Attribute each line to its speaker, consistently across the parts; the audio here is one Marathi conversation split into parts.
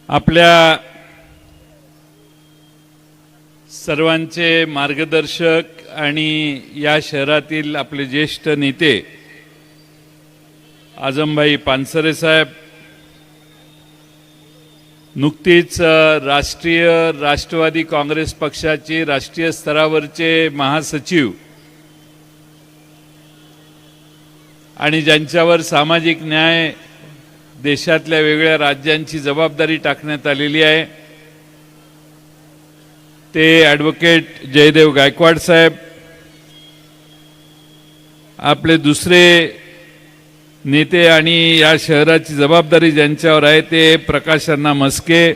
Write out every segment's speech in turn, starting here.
Speaker 1: आपल्या सर्वांचे मार्गदर्शक आणि या शहरातील आपले ज्येष्ठ नेते आजमभाई पानसरे साहेब, नुकतीच राष्ट्रवादी काँग्रेस पक्षाचे राष्ट्रीय स्तरावरचे महासचिव आणि ज्यांच्यावर सामाजिक न्याय देशातल्या वेगळ्या राज्यांची जबाबदारी टाकण्यात आलेली आहे ते ॲडव्होकेट जयदेव गायकवाड साहेब, आपले दुसरे नेते आणि या शहराची जबाबदारी ज्यांच्यावर आहे ते प्रकाश अण्णा मस्के,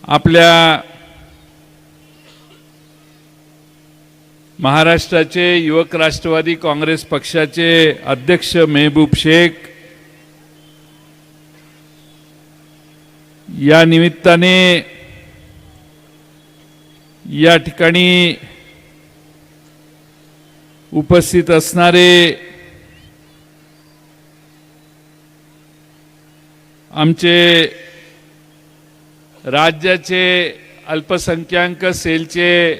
Speaker 1: आपल्या महाराष्ट्राचे युवक राष्ट्रवादी काँग्रेस पक्षाचे अध्यक्ष मेहबूब शेख, या निमित्ताने या ठिकाणी उपस्थित असणारे आमचे राज्याचे अल्पसंख्याक सेलचे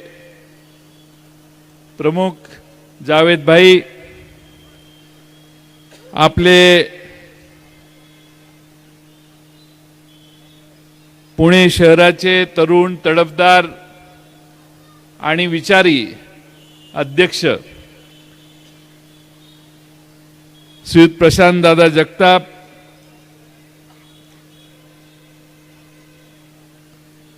Speaker 1: प्रमुख जावेद भाई, आपले पुणे शहराचे तरुण तडफदार आणि विचारी अध्यक्ष श्री प्रशांत दादा जगताप,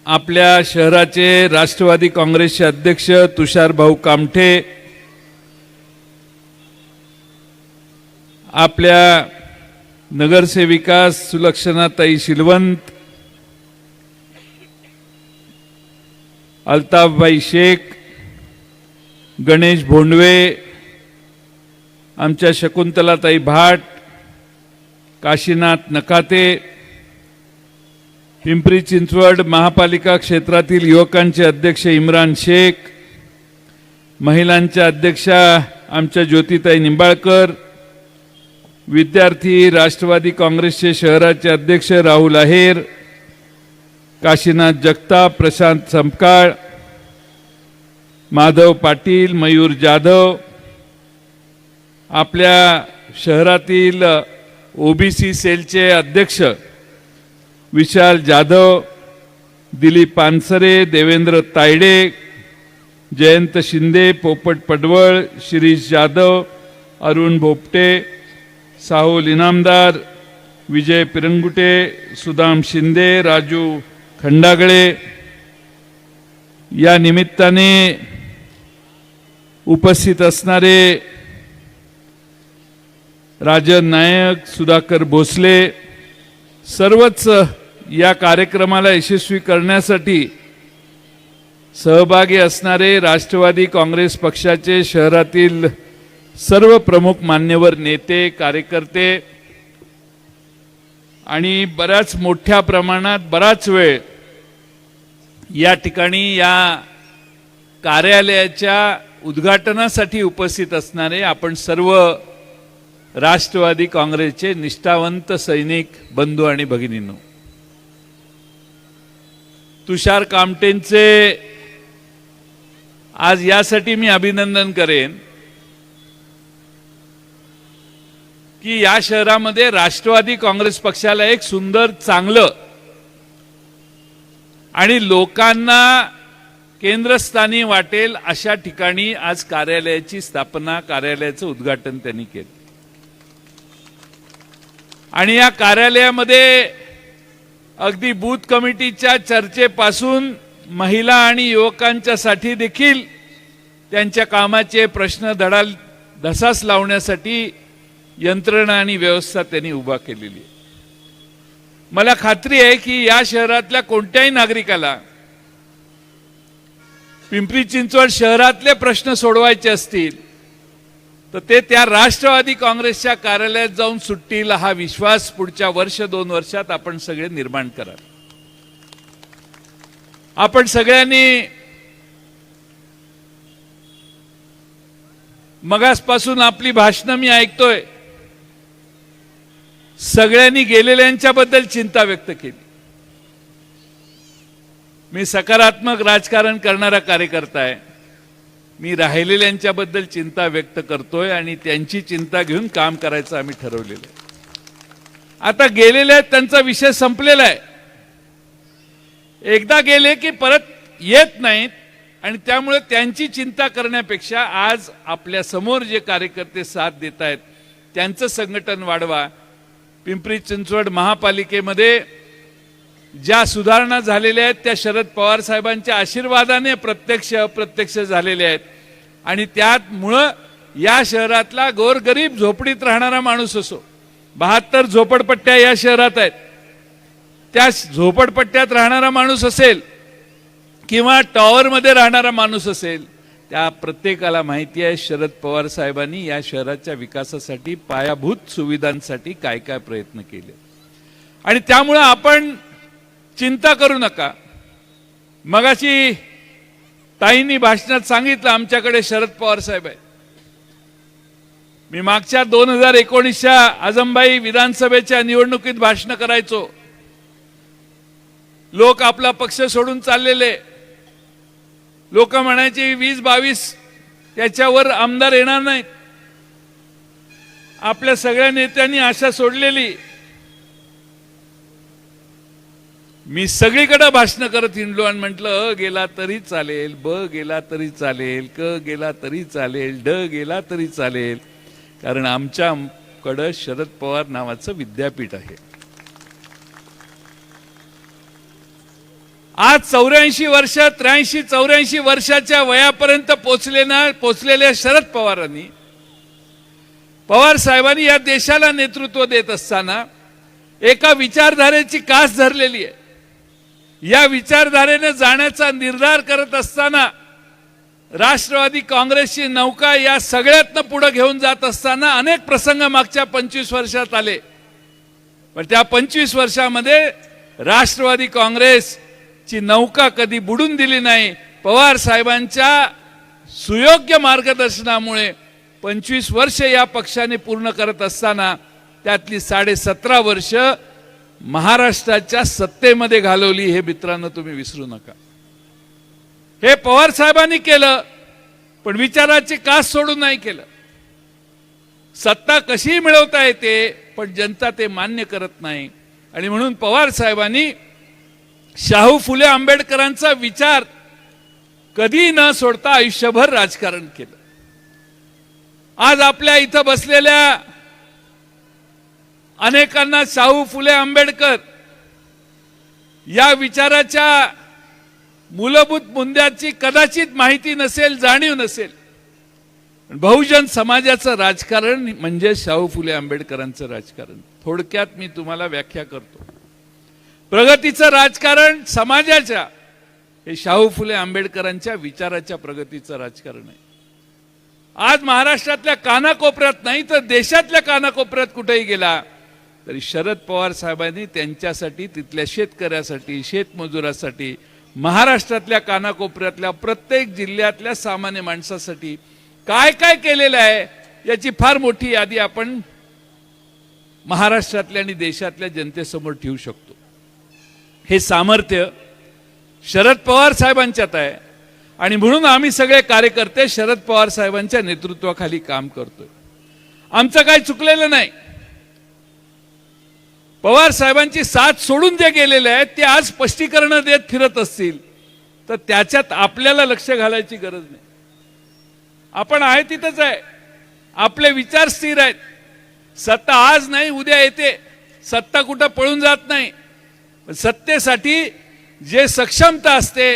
Speaker 1: आपल्या शहराचे राष्ट्रवादी काँग्रेसचे अध्यक्ष तुषार भाऊ कामठे, आपल्या नगरसेविका सुलक्षणाताई शिलवंत, अल्ताफभाई शेख, गणेश भोंडवे, आमच्या शकुंतलाताई भाट, काशीनाथ नकाते, पिंपरी चिंचवड महापालिका क्षेत्रातील युवकांचे अध्यक्ष इम्रान शेख, महिलांच्या अध्यक्षा आमच्या ज्योतिताई निंबाळकर, विद्यार्थी राष्ट्रवादी काँग्रेसचे शहराचे अध्यक्ष राहुल आहेर, काशीनाथ जगताप, प्रशांत संपकाळ, माधव पाटील, मयूर जाधव, आपल्या शहरातील ओबीसी सेलचे अध्यक्ष विशाल जाधव, दिलीप पानसरे, देवेंद्र तायडे, जयंत शिंदे, पोपट पडवळ, शिरीष जाधव, अरुण भोपटे, साहुल इनामदार, विजय पिरंगुटे, सुदाम शिंदे, राजू खंडागळे, या निमित्ताने उपस्थित असणारे राजन नायक, सुधाकर भोसले, सर्वच या कार्यक्रमाला यशस्वी करण्यासाठी सहभागी असणारे राष्ट्रवादी काँग्रेस पक्षाचे शहरातील सर्व प्रमुख मान्यवर नेते, कार्यकर्ते आणि बऱ्याच मोठ्या प्रमाणात बराच वेळ या ठिकाणी या कार्यालयाच्या उद्घाटनासाठी उपस्थित असणारे आपण सर्व राष्ट्रवादी काँग्रेसचे निष्ठावंत सैनिक बंधू आणि भगिनींनो, तुषार कामटेंचे आज यासाठी मी अभिनंदन करेन की या शहरामध्ये राष्ट्रवादी काँग्रेस पक्षाला एक सुंदर, चांगलं आणि लोकांना केंद्रस्थानी वाटेल अशा ठिकाणी आज कार्यालयाची स्थापना, कार्यालयाचं उद्घाटन त्यांनी केलं. आणि या कार्यालयामध्ये अगदी बूथ कमिटीच्या चर्चेपासून महिला आणि युवकांच्यासाठी देखील त्यांच्या कामाचे प्रश्न धसास लावण्यासाठी यंत्रणा आणि व्यवस्था त्यांनी उभा केलेली आहे. मला खात्री आहे की या शहरातल्या कोणत्याही नागरिकाला पिंपरी चिंचवड शहरातले प्रश्न सोडवायचे असतील तर ते त्या राष्ट्रवादी काँग्रेसच्या कार्यालयात जाऊन सुटतील, हा विश्वास पुढच्या वर्ष 2 वर्षात आपण सगळे निर्माण कराल. आपण सगळ्यांनी मगासपासून आपली भाषणं मी ऐकतोय. सगळ्यांनी गेलेल्यांच्याबद्दल चिंता व्यक्त केली. मी सकारात्मक राजकारण करणारा कार्यकर्ता आहे. मी राहिलेल्यांच्याबद्दल चिंता व्यक्त करतोय आणि त्यांची चिंता घेऊन काम करायचं आम्ही ठरवलेलं आहे. आता गेलेले आहेत, त्यांचा विषय संपलेला आहे. एकदा गेले की परत येत नाहीत आणि त्यामुळे त्यांची चिंता करण्यापेक्षा आज आपल्या समोर जे कार्यकर्ते साथ देत आहेत त्यांचं संघटन वाढवा. पिंपरी चिंचवड महापालिकेमध्ये ज्या सुधारणा झालेल्या आहेत त्या शरद पवार साहेबांच्या आशीर्वादाने प्रत्यक्ष अप्रत्यक्ष झालेल्या आहेत आणि त्यामुळं या शहरातला गोरगरीब झोपडीत राहणारा माणूस असो, 72 झोपडपट्ट्या या शहरात आहेत, त्या झोपडपट्ट्यात राहणारा माणूस असेल किंवा टॉवरमध्ये राहणारा माणूस असेल, त्या प्रत्येकाला माहिती आहे शरद पवार साहेबांनी या शहराच्या विकासासाठी पायाभूत सुविधांसाठी काय काय प्रयत्न केले आणि त्यामुळे आपण चिंता करू नका. मगाशी ताईंनी भाषणात सांगितलं आमच्याकडे शरद पवार साहेब आहेत. मी मागच्या 2019च्या आजमबाई विधानसभेच्या निवडणुकीत भाषण करायचो. लोक आपला पक्ष सोडून चाललेले, लोक म्हणायचे 20-22 त्याच्यावर आमदार येणार नाहीत. आपल्या सगळ्या नेत्यांनी आशा सोडलेली. मी सगळीकडे भाषण करत हिंडलो आणि म्हटलं अ गेला तरी चालेल, ब गेला तरी चालेल, क गेला तरी चालेल, ड गेला तरी चालेल, कारण आमच्याकडं शरद पवार नावाचं विद्यापीठ आहे. आज 84 वर्ष 83-84 वर्षाच्या वयापर्यंत पोचलेल्या शरद पवारांनी, पवार साहेबांनी या देशाला नेतृत्व देत असताना एका विचारधारेची कास धरलेली आहे. या विचारधारेने जाण्याचा निर्धार करत असताना राष्ट्रवादी काँग्रेसची नौका या सगळ्यातनं पुढे घेऊन जात असताना अनेक प्रसंग मागच्या 25 वर्षात आले. पण त्या 25 वर्षामध्ये राष्ट्रवादी काँग्रेसची नौका कधी बुडून दिली नाही. पवार साहेबांच्या सुयोग्य मार्गदर्शनामुळे 25 वर्ष या पक्षाने पूर्ण करत असताना त्यातली 17.5 वर्ष महाराष्ट्राच्या सत्तेमध्ये घालवली. हे मित्रांनो तुम्ही विसरू नका. हे पवार साहेबांनी केलं, पण विचाराची कास सोडून नाही केलं. सत्ता कशी मिळवता येते पण जनता ते मान्य करत नाही आणि म्हणून पवार साहेबांनी शाहू फुले आंबेडकरांचा विचार कधी न सोडता आयुष्यभर राजकारण केलं. आज आपल्या इथं बसलेल्या अनेकांना शाहू फुले आंबेडकर या विचाराच्या मूलभूत मुद्द्याची कदाचित माहिती नसेल, जाणीव नसेल. बहुजन समाजाचं राजकारण म्हणजे शाहू फुले आंबेडकरांचं राजकारण. थोडक्यात मी तुम्हाला व्याख्या करतो. प्रगतीचं राजकारण समाजाच्या हे शाहू फुले आंबेडकरांच्या विचाराच्या प्रगतीचं राजकारण आहे. आज महाराष्ट्रातल्या कानाकोपऱ्यात नाही तर देशातल्या कानाकोपऱ्यात कुठेही गेला तरी शरद पवार साहेबांनी त्यांच्यासाठी, तिथल्या शेतकऱ्यासाठी, शेतमजुरासाठी, महाराष्ट्रातल्या कानाकोपऱ्यातल्या प्रत्येक जिल्ह्यातल्या सामान्य माणसासाठी काय काय केलेलं आहे याची फार मोठी यादी आपण महाराष्ट्रातल्या आणि देशातल्या जनतेसमोर ठेवू शकतो. हे सामर्थ्य शरद पवार साहेबांच्यात आहे आणि म्हणून आम्ही सगळे कार्यकर्ते शरद पवार साहेबांच्या नेतृत्वाखाली काम करतोय. आमचं काही चुकलेलं नाही. पवार साहेबांची साथ सोडून जे गेलेले आहेत ते आज स्पष्टीकरण देत फिरत असतील तर त्याच्यात आपल्याला लक्ष घालायची गरज नाही. आपण आहे तिथंच आहे. आपले विचार स्थिर आहेत. सत्ता आज नाही उद्या येते. सत्ता कुठं पळून जात नाही. सत्तेसाठी जे सक्षमता असते,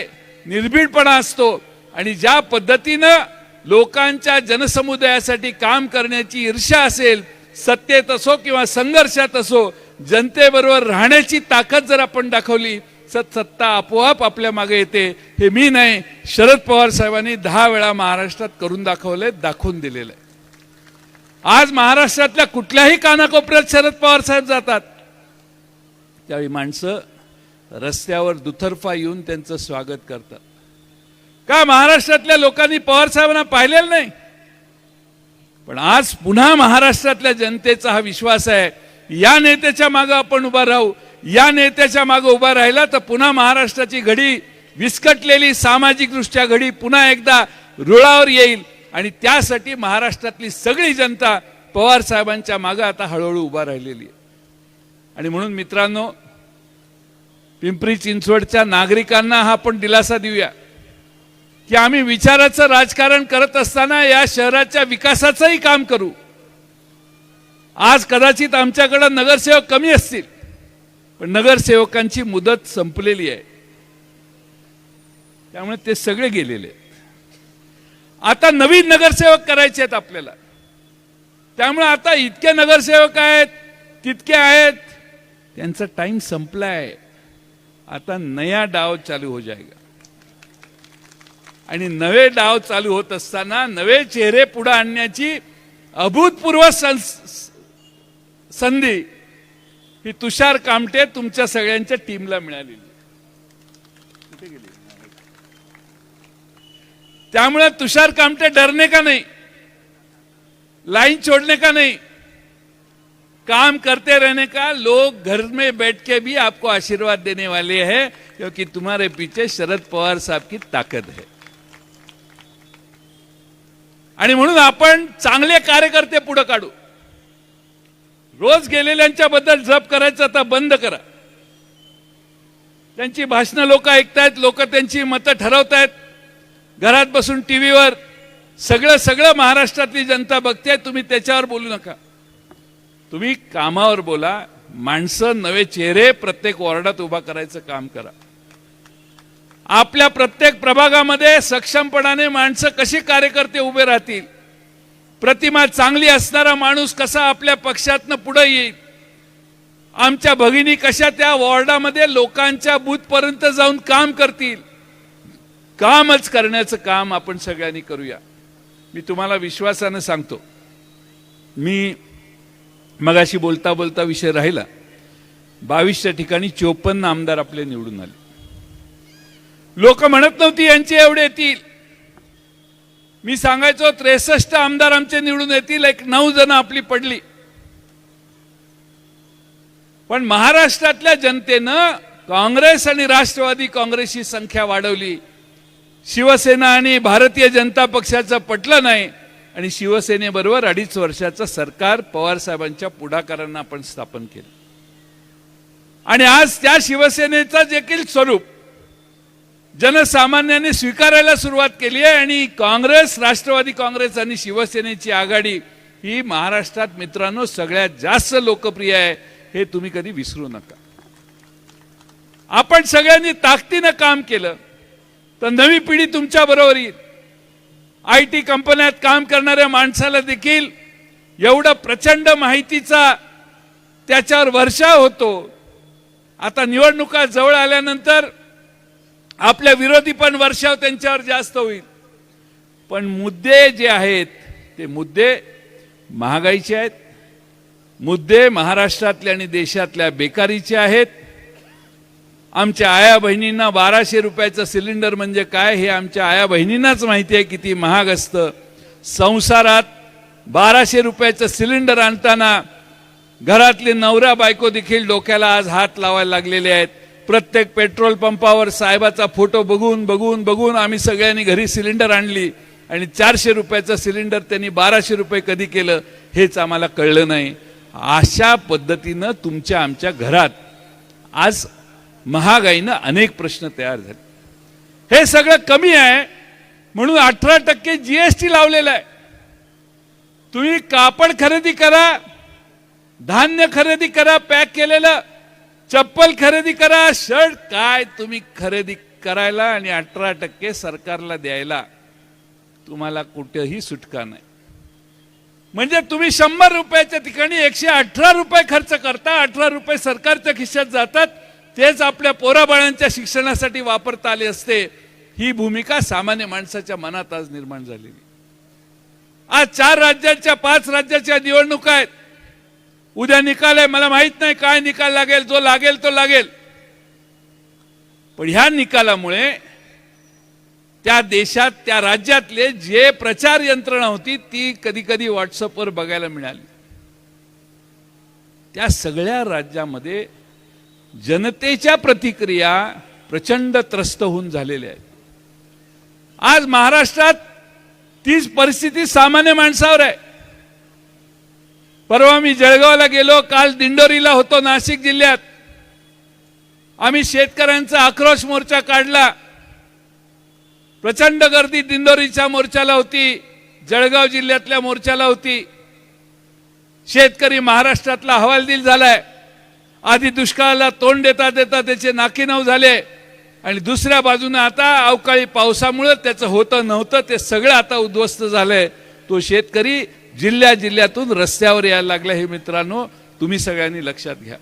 Speaker 1: निर्भीडपणा असतो आणि ज्या पद्धतीनं लोकांच्या जनसमुदायासाठी काम करण्याची ईर्ष्या असेल, सत्तेत असो किंवा संघर्षात असो, जनतेबरोबर राहण्याची ताकद जर आपण दाखवली सत्ता आपोआप आपल्या मागे येते. हे मी नाही, शरद पवार साहेबांनी 10 वेळा महाराष्ट्रात करून दाखवले, दाखवून दिलेलं आहे. आज महाराष्ट्रातल्या कुठल्याही कानाकोपऱ्यात शरद पवार साहेब जातात त्यावेळी माणसं रस्त्यावर दुतर्फा येऊन त्यांचं स्वागत करतात. का महाराष्ट्रातल्या लोकांनी पवार साहेबांना पाहिलेलं नाही? पण आज पुन्हा महाराष्ट्रातल्या जनतेचा हा विश्वास आहे या नेत्याच्या मागे आपण उभा राहू. या नेत्याच्या मागे उभा राहिला तर पुन्हा महाराष्ट्राची घडी विस्कटलेली सामाजिक दृष्ट्या घडी पुन्हा एकदा रुळावर येईल आणि त्यासाठी महाराष्ट्रातली सगळी जनता पवार साहेबांच्या मागे आता हळूहळू उभा राहिलेली आहे. आणि म्हणून मित्रांनो, पिंपरी चिंचवडच्या नागरिकांना हा आपण दिलासा देऊया की आम्ही विचाराचं राजकारण करत असताना या शहराच्या विकासाचंही काम करू. आज कदाचित आमच्याकडे नगरसेवक कमी असतील, पण नगरसेवकांची मुदत संपलेली आहे, त्यामुळे ते सगळे गेलेले आहेत. आता नवीन नगरसेवक करायचे आहेत आपल्याला. त्यामुळे आता इतके नगरसेवक आहेत, तितके आहेत, त्यांचा टाइम संपलाय. आता नया डाव चालू हो जाएगा. आणि नवे डाव चालू होत असताना नवे चेहरे पुढे आणण्याची अभूतपूर्व संधी ही तुषार कामटे तुमच्या सगळ्यांच्या टीमला मिळालेली. कुठे गेली? त्यामुळे तुषार कामटे डरने का नहीं, लाइन छोड़ने का नहीं, काम करते रहने का. लोग घर में बैठ के भी आपको आशीर्वाद देने वाले हैं, क्योंकि तुम्हारे पीछे शरद पवार साहब की ताकत है. आणि म्हणून आपण चांगले कार्यकर्ते पुढे काढू. रोज गेलेल्यांच्या बद्दल जप करायचं आता बंद करा. त्यांची भाषणं लोक ऐकतायत, लोक त्यांची मतं ठरवतायत. घरात बसून टीव्हीवर सगळं महाराष्ट्रातली जनता बघते. तुम्ही त्याच्यावर बोलू नका. तुम्ही कामावर बोला. माणसं, नवे चेहरे प्रत्येक वॉर्डात उभा करायचं काम करा. आपल्या प्रत्येक प्रभागामध्ये सक्षमपणाने माणसं कशी कार्यकर्ते उभे राहतील, प्रतिमा चांगली असणारा माणूस कसा आपल्या पक्षातनं पुढे येईल, आमच्या भगिनी कशा त्या वॉर्डामध्ये लोकांच्या बूथपर्यंत जाऊन काम करतील, कामच करण्याचं काम आपण सगळ्यांनी करूया. मी तुम्हाला विश्वासाने सांगतो, मी मगाशी बोलता बोलता विषय राहिला, 22च्या ठिकाणी 54 आमदार आपले निवडून आले. लोक म्हणत नव्हती यांचे एवढे येतील. मी सांगायचो 63 आमदार आमचे निवडून येतील, 9 जण आपली पडली. पण महाराष्ट्रातल्या जनतेनं काँग्रेस आणि राष्ट्रवादी काँग्रेसची संख्या वाढवली. शिवसेना आणि भारतीय जनता पक्षाचं पटलं नाही आणि शिवसेनेबरोबर 2.5 वर्षाचं सरकार पवार साहेबांच्या पुढाकारांना आपण स्थापन केलं. आणि आज त्या शिवसेनेचं देखील स्वरूप जनसामान्यांनी स्वीकारायला सुरुवात केली आहे. आणि काँग्रेस, राष्ट्रवादी काँग्रेस आणि शिवसेनेची आघाडी ही महाराष्ट्रात मित्रांनो सगळ्यात जास्त लोकप्रिय आहे, हे तुम्ही कधी विसरू नका. आपण सगळ्यांनी ताकदीनं काम केलं तर नवी पिढी तुमच्या बरोबर येईल. IT कंपन्यात काम करणाऱ्या माणसाला देखील एवढा प्रचंड माहितीचा त्याच्यावर वर्षाव होतो. आता निवडणुका जवळ आल्यानंतर आपल्या विरोधी पण वर्षाव त्यांच्यावर जास्त होईल. पण मुद्दे जे आहेत ते मुद्दे महागाईचे आहेत, मुद्दे महाराष्ट्रातल्या आणि देशातल्या बेकारीचे आहेत. आमच्या आया बहिणींना 1200 रुपयाचं सिलेंडर म्हणजे काय हे आमच्या आया बहिणींनाच माहिती आहे किती महाग असतं. संसारात 1200 रुपयाचं सिलेंडर आणताना घरातले नवरा बायको देखील डोक्याला आज हात लावायला लागलेले आहेत. प्रत्येक पेट्रोल पंपावर साहेबाचा फोटो बघून बघून बघून आम्ही सगळ्यांनी घरी सिलेंडर आणली आणि 400 रुपयाचं सिलेंडर त्यांनी 1200 रुपये कधी केलं हेच आम्हाला कळलं नाही. अशा पद्धतीनं तुमच्या आमच्या घरात आज महागाईनं अनेक प्रश्न तयार झाले. हे सगळं कमी आहे म्हणून 18% GST लावलेला आहे. तुम्ही कापड खरेदी करा, धान्य खरेदी करा, पॅक केलेलं चप्पल खरेदी करा, शर्ट काय तुम्ही खरेदी करायला आणि 18% सरकारला द्यायला तुम्हाला कुठेही सुटका नाही. म्हणजे तुम्ही 100 रुपयाच्या ठिकाणी 118 रुपये खर्च करता, 18 रुपये सरकारच्या खिशात जातात, तेच आपल्या पोराबाळांच्या शिक्षणासाठी वापरता आले असते. ही भूमिका सामान्य माणसाच्या मनात आज निर्माण झालेली. आज 4 राज्यांच्या 5 राज्याच्या निवडणुका आहेत. उद्या निकाल आहे, मला माहित नाही काय निकाल लागेल, जो लागेल तो लागेल. पण ह्या निकालामुळे त्या देशात त्या राज्यातले जे प्रचार यंत्रणा होती ती कधी कधी व्हॉट्सअपवर बघायला मिळाली. त्या सगळ्या राज्यामध्ये जनतेच्या प्रतिक्रिया प्रचंड त्रस्त होऊन झालेल्या आहेत. आज महाराष्ट्रात तीच परिस्थिती सामान्य माणसावर आहे. परवा मी जळगावला गेलो, काल दिंडोरीला होतो नाशिक जिल्ह्यात. आम्ही शेतकऱ्यांचा आक्रोश मोर्चा काढला. प्रचंड गर्दी दिंडोरीच्या मोर्चाला होती, जळगाव जिल्ह्यातल्या मोर्चाला होती. शेतकरी महाराष्ट्रातला हवालदिल झालाय. आधी दुष्काळाला तोंड देता देता त्याचे नाकीनऊ झाले आणि दुसऱ्या बाजूने आता अवकाळी पावसामुळे त्याचं होतं नव्हतं ते सगळं आता उद्ध्वस्त झालंय. तो शेतकरी जिल्ह्यातून रस्त्यावर यायला लागला. हे मित्रांनो, तुम्ही सगळ्यांनी लक्षात घ्या.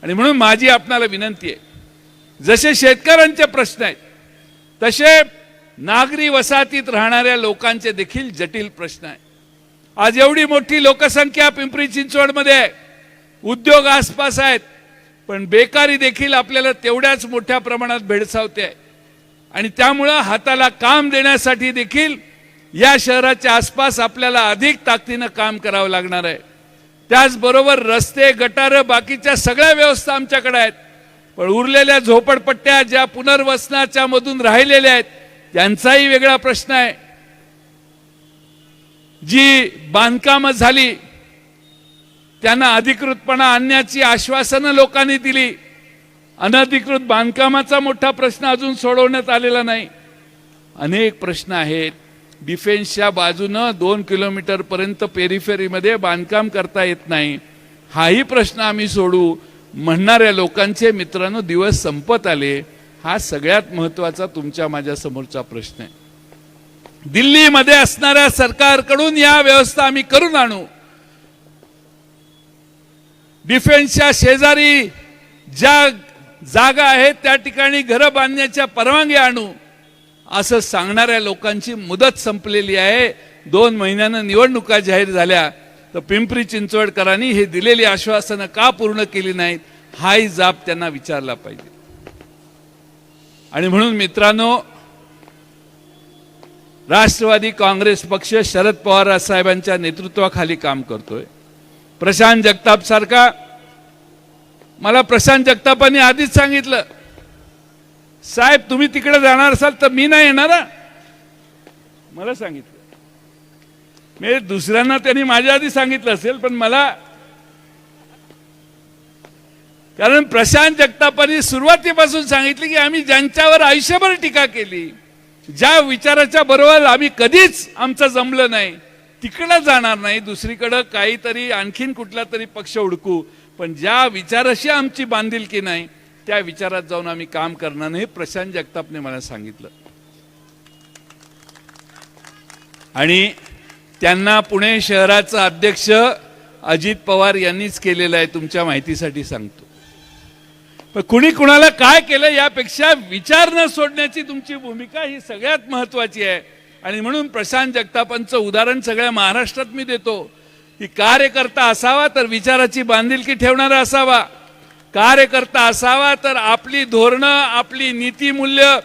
Speaker 1: आणि म्हणून माझी आपणाला विनंती आहे, जसे शेतकऱ्यांचे प्रश्न आहेत तसे नागरी वसाहतीत राहणाऱ्या लोकांचे देखील जटिल प्रश्न आहेत. आज एवढी मोठी लोकसंख्या पिंपरी चिंचवडमध्ये आहे, उद्योग आसपास आहेत, पण बेकारी देखील आपल्याला तेवढ्याच मोठ्या प्रमाणात भेडसावते आहे. आणि त्यामुळं हाताला काम देण्यासाठी देखील या शहराच्या आसपास आपल्याला अधिक ताकदीनं काम करावं लागणार आहे. त्याचबरोबर रस्ते, गटार, बाकीच्या सगळ्या व्यवस्था आमच्याकडे आहेत, पण उरलेल्या झोपडपट्ट्या ज्या पुनर्वसनाच्या मधून राहिलेल्या आहेत त्यांचाही वेगळा प्रश्न आहे. जी बांधकामं झाली त्यांना अधिकृतपणा आणण्याची आश्वासनं लोकांनी दिली, अनधिकृत बांधकामाचा मोठा प्रश्न अजून सोडवण्यात आलेला नाही. अनेक प्रश्न आहेत. डिफेन्सच्या बाजूनं 2 किलोमीटर पर्यंत पेरिफेरीमध्ये बांधकाम करता येत नाही, हाही प्रश्न आम्ही सोडू म्हणणाऱ्या लोकांचे मित्रांनो दिवस संपत आले. हा सगळ्यात महत्वाचा तुमच्या माझ्या समोरचा प्रश्न आहे. दिल्लीमध्ये असणाऱ्या सरकारकडून या व्यवस्था आम्ही करून आणू. डिफेन्सच्या शेजारी ज्या जागा आहेत त्या ठिकाणी घरं बांधण्याच्या परवानगी आणू असं सांगणाऱ्या लोकांची मुदत संपलेली आहे. 2 महिन्यानं निवडणुका जाहीर झाल्या तर पिंपरी चिंचवडकरांनी हे दिलेली आश्वासनं का पूर्ण केली नाहीत हाही जाब त्यांना विचारला पाहिजे. आणि म्हणून मित्रांनो, राष्ट्रवादी काँग्रेस पक्ष शरद पवार साहेबांच्या नेतृत्वाखाली काम करतोय. प्रशांत जगताप सारखा, मला प्रशांत जगतापांनी आधीच सांगितलं, साहेब तुम्ही तिकडे जाणार असाल तर मी नाही येणार. मला सांगितलं, मी दुसऱ्यांना त्यांनी माझ्या आधी सांगितलं असेल, पण मला, कारण प्रशांत जगतापांनी सुरुवातीपासून सांगितले की आम्ही ज्यांच्यावर आयुष्यभर टीका केली, ज्या विचाराच्या बरोबर आम्ही कधीच आमचं जमलं नाही, तिकडे जाणार नाही, दुसरीकडे काहीतरी आणखीन कुठला तरी पक्ष हुडकू, पण ज्या विचाराशी आमची बांधिलकी नाही त्या विचारात जाऊन आम्ही काम करणार नाही, प्रशांत जगतापने मला सांगितलं. आणि त्यांना पुणे शहराचा अध्यक्ष अजित पवार यांनीच केलेलं आहे, तुमच्या माहितीसाठी सांगतो. पण कुणी कुणाला काय केलं यापेक्षा विचार न सोडण्याची तुमची भूमिका ही सगळ्यात महत्वाची आहे. आणि म्हणून प्रशांत जगतापांचं उदाहरण सगळ्या महाराष्ट्रात मी देतो की कार्यकर्ता असावा तर विचाराची बांधिलकी ठेवणारा असावा, कार्यकर्ता असावा तर आपली धोरणं, आपली नीतिमूल्य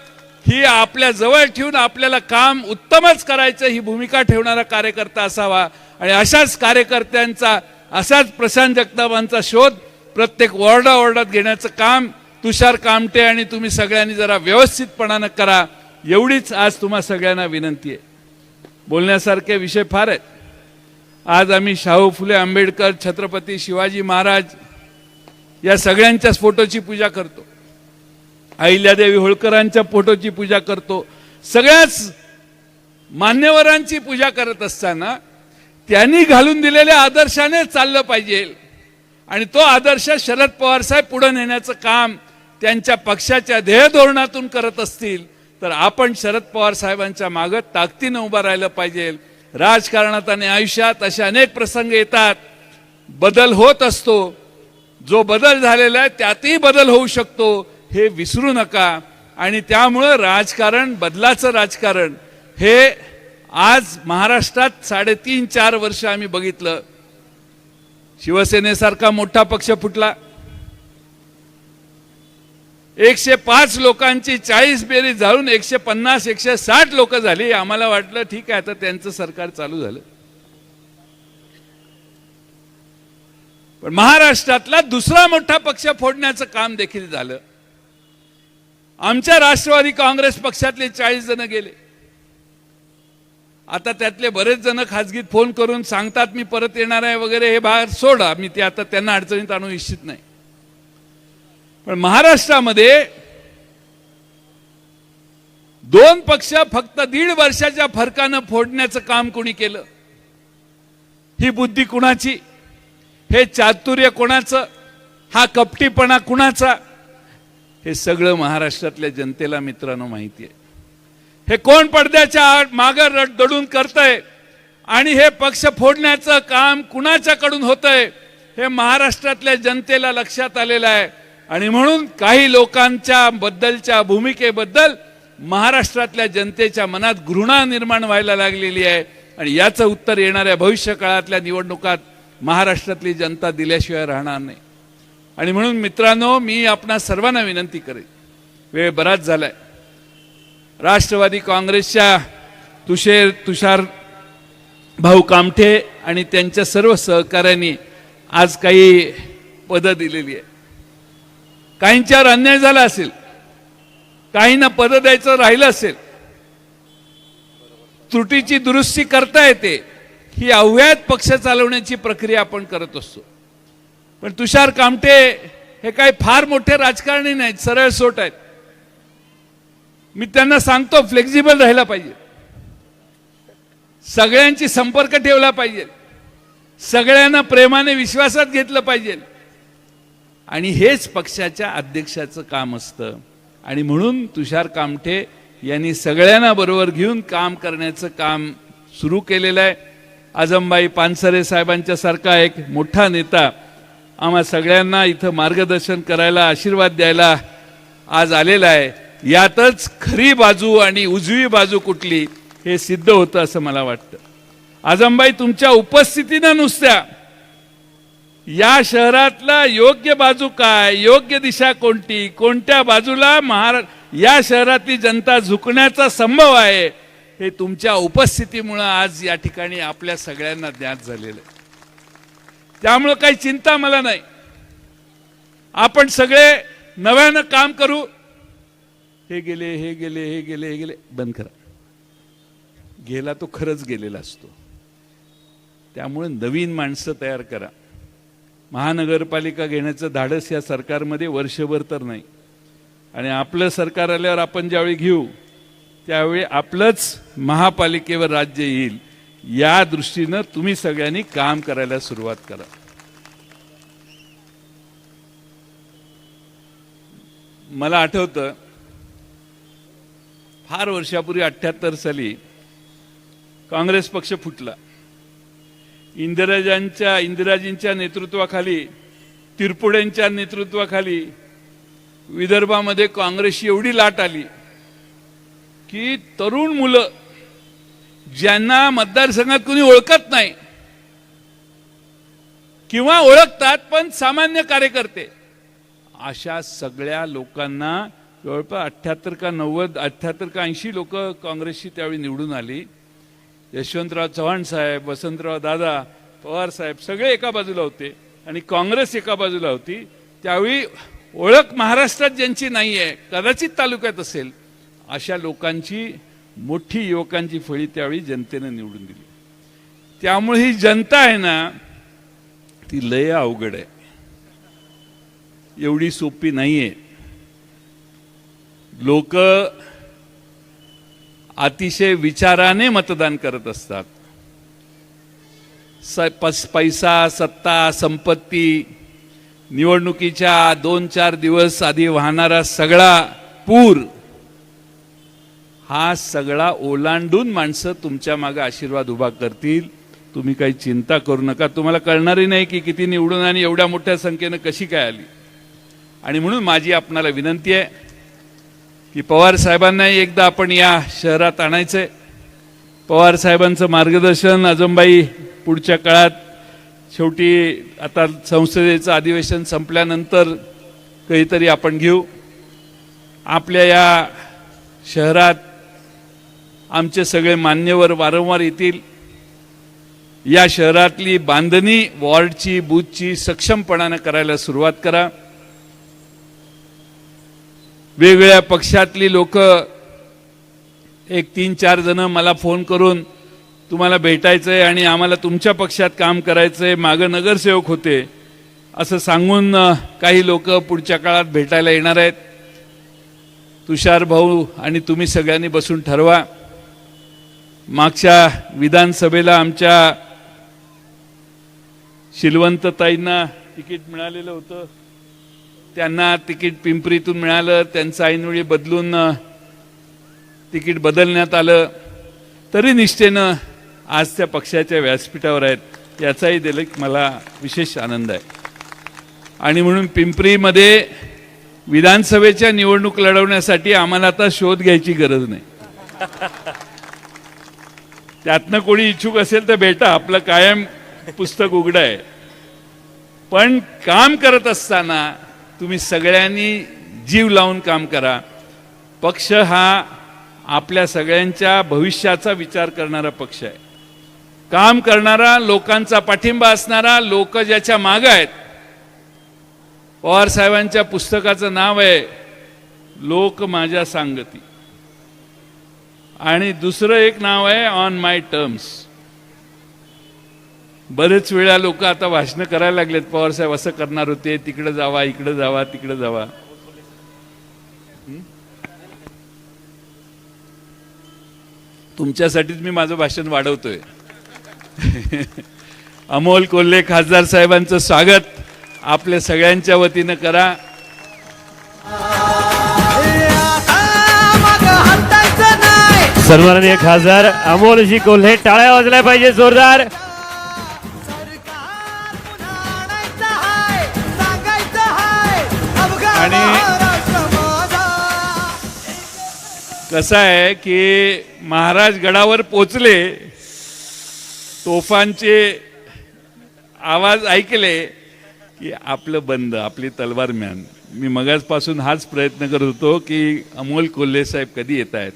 Speaker 1: ही आपल्या जवळ ठेवून आपल्याला काम उत्तमच करायचं ही भूमिका ठेवणारा कार्यकर्ता असावा. आणि अशाच कार्यकर्त्यांचा, असाच प्रशांत जगतापांचा शोध प्रत्येक वॉर्डात घेण्याचं काम तुषार कामटे आणि तुम्ही सगळ्यांनी जरा व्यवस्थितपणानं करा, एवढीच आज तुम्हा सगळ्यांना विनंती आहे. बोलण्यासारखे विषय फार आहेत. आज आम्ही शाहू फुले आंबेडकर, छत्रपती शिवाजी महाराज या सगळ्यांच्याच फोटोची पूजा करतो, अहिल्यादेवी होळकरांच्या फोटोची पूजा करतो, सगळ्याच मान्यवरांची पूजा करत असताना त्यांनी घालून दिलेल्या आदर्शाने चाललं पाहिजे. आणि तो आदर्श शरद पवार साहेब पुढे नेण्याचं काम त्यांच्या पक्षाच्या ध्येय धोरणातून करत असतील तर आपण शरद पवार साहेबांच्या मागे ताकदीने उभा राहिलं पाहिजे. राजकारणात आणि आयुष्यात असे अनेक प्रसंग येतात, बदल होत असतो, जो बदल झालेला आहे त्यातही बदल होऊ शकतो हे विसरू नका. आणि त्यामुळे राजकारण, बदलाचं राजकारण हे आज महाराष्ट्रात 3.5-4 वर्ष आम्ही बघितलं. शिवसेनेसारखा मोठा पक्ष फुटला, 105 लोकांची 40 बेरीज झाडून 150-160 लोक झाली. आम्हाला वाटलं ठीक आहे आता त्यांचं सरकार चालू झालं, पण महाराष्ट्रातला दुसरा मोठा पक्ष फोडण्याचं काम देखील झालं. आमच्या राष्ट्रवादी काँग्रेस पक्षातले 40 जण गेले. आता त्यातले बरेच जण खासगीत फोन करून सांगतात मी परत येणार आहे वगैरे, हे बाहेर सोडा, मी ते आता त्यांना अडचणीत आणू इच्छित नाही. पण महाराष्ट्रामध्ये 2 पक्ष फक्त 1.5 वर्षाच्या फरकानं फोडण्याचं काम कोणी केलं? ही बुद्धी कुणाची? हे चातुर्य कोणाचं? हा कपटीपणा कुणाचा? हे सगळं महाराष्ट्रातल्या जनतेला मित्रांनो माहिती आहे. हे कोण पडद्याच्या मागे दडून करतंय आणि हे पक्ष फोडण्याचं काम कुणाच्याकडून होतंय हे महाराष्ट्रातल्या जनतेला लक्षात आलेलं आहे. आणि म्हणून काही लोकांच्या बद्दलच्या भूमिकेबद्दल महाराष्ट्रातल्या जनतेच्या मनात घृणा निर्माण व्हायला लागलेली आहे. आणि याचं उत्तर येणाऱ्या भविष्य काळातल्या निवडणुकात महाराष्ट्रातली जनता दिल्याशिवाय राहणार नाही. आणि म्हणून मित्रांनो, मी आपणा सर्वांना विनंती करेन, वेळ बराच झालाय. राष्ट्रवादी काँग्रेसच्या तुषार भाऊ कामठे आणि त्यांच्या सर्व सहकाऱ्यांनी आज काही पदं दिलेली आहे. काहींच्यावर अन्याय झाला असेल, काहींना पदं द्यायचं राहिलं असेल, त्रुटीची दुरुस्ती करता येते. ही अव्याहत पक्ष चालवण्याची प्रक्रिया आपण करत असतो. पण तुषार कामठे हे काही फार मोठे राजकारणी नाहीत, सरळ सोट आहेत. मी त्यांना सांगतो फ्लेक्झिबल राहायला पाहिजे, सगळ्यांची संपर्क ठेवला पाहिजे, सगळ्यांना प्रेमाने विश्वासात घेतलं पाहिजे. आणि हेच पक्षाच्या अध्यक्षाचं काम असतं. आणि म्हणून तुषार कामठे यांनी सगळ्यांना बरोबर घेऊन काम करण्याचं काम सुरू केलेलं आहे. आजमबाई पानसरे साहेबांच्या सारखा एक मोठा नेता आम्हा सगळ्यांना इथं मार्गदर्शन करायला, आशीर्वाद द्यायला आज आलेला आहे. यातच खरी बाजू आणि उजवी बाजू कुठली हे सिद्ध होतं असं मला वाटतं. आजमबाई, तुमच्या उपस्थितीनं नुसत्या या शहरातला योग्य बाजू काय, योग्य दिशा कोणती, कोणत्या बाजूला या शहरातली जनता झुकण्याचा संभव आहे, हे तुमच्या उपस्थितीमुळे आज या ठिकाणी आपल्या सगळ्यांना ज्ञात झालेलं आहे. त्यामुळे काही चिंता मला नाही. आपण सगळे नव्यानं काम करू. हे गेले, हे गेले, हे गेले, हे गेले, बंद करा. गेला तो खरंच गेलेला असतो. त्यामुळे नवीन माणसं तयार करा. महानगरपालिका घेण्याचं धाडस या सरकारमध्ये वर्षभर तर नाही. आणि आपलं सरकार आल्यावर आपण ज्यावेळी घेऊ त्यावेळी आपलंच महापालिकेवर राज्य येईल. या दृष्टीनं तुम्ही सगळ्यांनी काम करायला सुरुवात करा. मला आठवतं फार वर्षापूर्वी 78 साली काँग्रेस पक्ष फुटला. इंदिराजींच्या नेतृत्वाखाली, तिरपुडेंच्या नेतृत्वाखाली विदर्भामध्ये काँग्रेसची एवढी लाट आली की तरुण मुलं ज्यांना मतदारसंघात कोणी ओळखत नाही किंवा ओळखतात पण सामान्य कार्यकर्ते, अशा सगळ्या लोकांना जवळपास 78 का 90, 78 का 80 लोक काँग्रेसची त्यावेळी निवडून आली. यशवंतराव चव्हाण साहेब, वसंतराव दादा, पवार साहेब सगळे एका बाजूला होते आणि काँग्रेस एका बाजूला होती. त्यावेळी ओळख महाराष्ट्रात ज्यांची नाही आहे, कदाचित तालुक्यात असेल, अशा लोकांची मोठी युवकांची फळी त्यावेळी जनतेने निवडून दिली. त्यामुळे ही जनता आहे ना, ती लय अवघड आहे, एवढी सोपी नाहीये. लोक अतिशय विचाराने मतदान करत असतात. पैसा, सत्ता, संपत्ती, निवडणुकीच्या 2-4 दिवस आधी वाहणारा सगळा पूर, हा सगळा ओलांडून माणसं तुमच्या मागे आशीर्वाद उभा करतील. तुम्ही काही चिंता करू नका. तुम्हाला कळणारही नाही की किती निवडून आणि एवढ्या मोठ्या संख्येनं कशी काय आली. आणि म्हणून माझी आपणाला विनंती आहे की पवार साहेबांना एकदा आपण या शहरात आणायचंय. पवार साहेबांचं मार्गदर्शन आजमबाई पुढच्या काळात, शेवटी आता संसदेचं अधिवेशन संपल्यानंतर काहीतरी आपण घेऊ. आपल्या या शहरात आमचे सगळे मान्यवर वारंवार येतील. या शहरातली बांधणी वॉर्डची बूथची सक्षमपणाने करायला सुरुवात करा. वेगवेगळ्या पक्षातली लोक एक 3-4 जण मला फोन करून तुम्हाला भेटायचंय आणि आम्हाला तुमच्या पक्षात काम करायचंय, मागे नगरसेवक होते असं सांगून काही लोक पुढच्या काळात भेटायला येणार आहेत. तुषार भाऊ आणि तुम्ही सगळ्यांनी बसून ठरवा. मागच्या विधानसभेला आमच्या शिलवंतताईंना तिकीट मिळालेलं होतं, त्यांना तिकीट पिंपरीतून मिळालं, त्यांचं ऐनवेळी बदलून तिकीट बदलण्यात आलं, तरी निष्ठेनं आज त्या पक्षाच्या व्यासपीठावर आहेत, याचाही देखील मला विशेष आनंद आहे. आणि म्हणून पिंपरीमध्ये विधानसभेच्या निवडणूक लढवण्यासाठी आम्हाला आता शोध घ्यायची गरज नाही. त्यातनं कोणी इच्छुक असेल तर भेटा, आपलं कायम पुस्तक उघडं आहे. पण काम करत असताना तुम्ही सगळ्यांनी जीव लावून काम करा. पक्ष हा आपल्या सगळ्यांच्या भविष्याचा विचार करणारा पक्ष आहे, काम करणारा, लोकांचा पाठिंबा असणारा, लोक ज्याच्या मागे आहेत. पवार साहेबांच्या पुस्तकाचं नाव आहे लोक माझ्या सांगती, आणि दुसरं एक नाव आहे ऑन माय टर्म्स. बरेच वेळा लोक आता भाषण करायला लागलेत, पवार साहेब असं करणार होते, तिकडे जावा, इकडे जावा, तिकडे जावा. तुमच्यासाठीच मी माझं भाषण वाढवतोय. अमोल कोल्हे खासदार साहेबांचं स्वागत आपल्या सगळ्यांच्या वतीनं करा.
Speaker 2: सन्माननीय खासदार अमोलजी कोल्हे, टाळ्या वाजल्या पाहिजे जोरदार.
Speaker 1: आणि कसं आहे की महाराज गडावर पोचले, तोफांचे आवाज ऐकले की आपलं बंद, आपली तलवार म्यान. मी मगाचपासून हाच प्रयत्न करत होतो की अमोल कोल्हे साहेब कधी येत आहेत.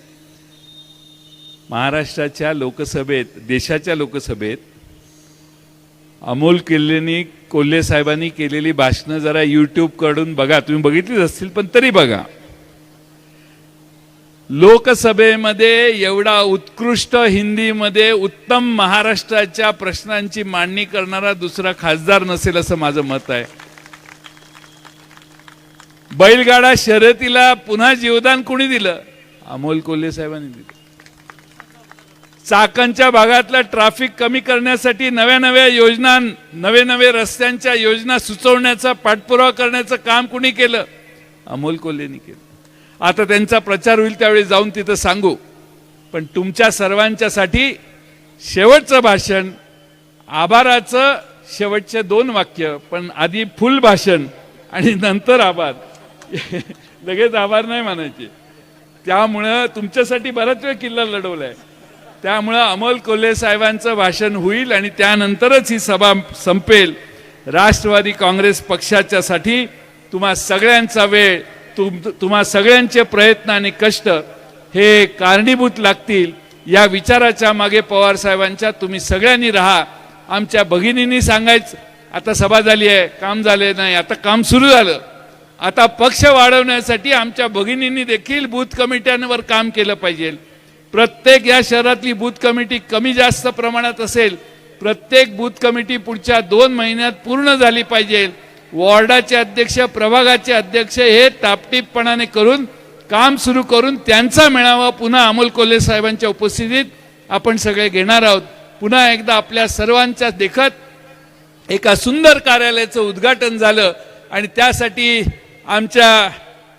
Speaker 1: महाराष्ट्राच्या लोकसभेत, देशाच्या लोकसभेत अमोल कोल्हे साहेबांनी केलेली भाषणं जरा यूट्यूब कडून बघा, तुम्ही बघितलीच असतील पण तरी बघा. लोकसभेमध्ये एवढा उत्कृष्ट हिंदीमध्ये उत्तम महाराष्ट्राच्या प्रश्नांची मांडणी करणारा दुसरा खासदार नसेल असं माझं मत आहे. बैलगाडा शर्यतीला पुन्हा जीवदान कोणी दिलं? अमोल कोल्हे साहेबांनी दिलं. चाकणच्या भागातला ट्रॅफिक कमी करण्यासाठी नव्या योजना, नवे रस्त्यांच्या योजना सुचवण्याचा, पाठपुरावा करण्याचं काम कुणी केलं? अमोल कोल्हेंनी केलं. आता त्यांचा प्रचार होईल त्यावेळी जाऊन तिथं सांगू. पण तुमच्या सर्वांच्यासाठी शेवटचं भाषण, आभाराचं शेवटचे 2 वाक्य, पण आधी फुल भाषण आणि नंतर आभार. लगेच आभार नाही मानायचे. त्यामुळं तुमच्यासाठी बराच वेळ किल्ला लढवलाय. त्यामुळं अमोल कोल्हे साहेबांचं भाषण होईल आणि त्यानंतरच ही सभा संपेल. राष्ट्रवादी काँग्रेस पक्षाच्यासाठी तुम्हा सगळ्यांचा वेळ, तुम्हा सगळ्यांचे प्रयत्न आणि कष्ट हे कारणीभूत लागतील. या विचाराच्या मागे पवार साहेबांच्या तुम्ही सगळ्यांनी राहा. आमच्या भगिनींनी सांगायचं, आता सभा झाली आहे, काम झाले नाही, आता काम सुरू झालं. आता पक्ष वाढवण्यासाठी आमच्या भगिनींनी देखील बूथ कमिट्यांवर काम केलं पाहिजे. प्रत्येक या शहरातली बूथ कमिटी कमी जास्त प्रमाणात असेल, प्रत्येक बूथ कमिटी पुढच्या 2 महिन्यात पूर्ण झाली पाहिजे. वॉर्डाचे अध्यक्ष, प्रभागाचे अध्यक्ष हे टापटीपपणाने करून काम सुरू करून त्यांचा मेळावा पुन्हा अमोल कोल्हे साहेबांच्या उपस्थितीत आपण सगळे घेणार आहोत. पुन्हा एकदा आपल्या सर्वांच्या देखत एका सुंदर कार्यालयाचं उद्घाटन झालं आणि त्यासाठी आमच्या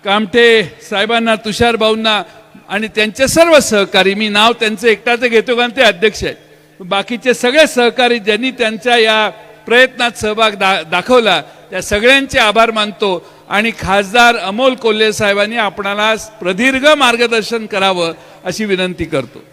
Speaker 1: कामठे साहेबांना, तुषार भाऊंना आणि त्यांचे सर्व सहकारी, मी नाव त्यांचं एकटाचं घेतो कारण ते अध्यक्ष आहेत, बाकीचे सगळे सहकारी ज्यांनी त्यांच्या या प्रयत्नात सहभाग दाखवला, त्या सगळ्यांचे आभार मानतो. आणि खासदार अमोल कोल्हे साहेबांनी आपणाला प्रदीर्घ मार्गदर्शन करावं अशी विनंती करतो.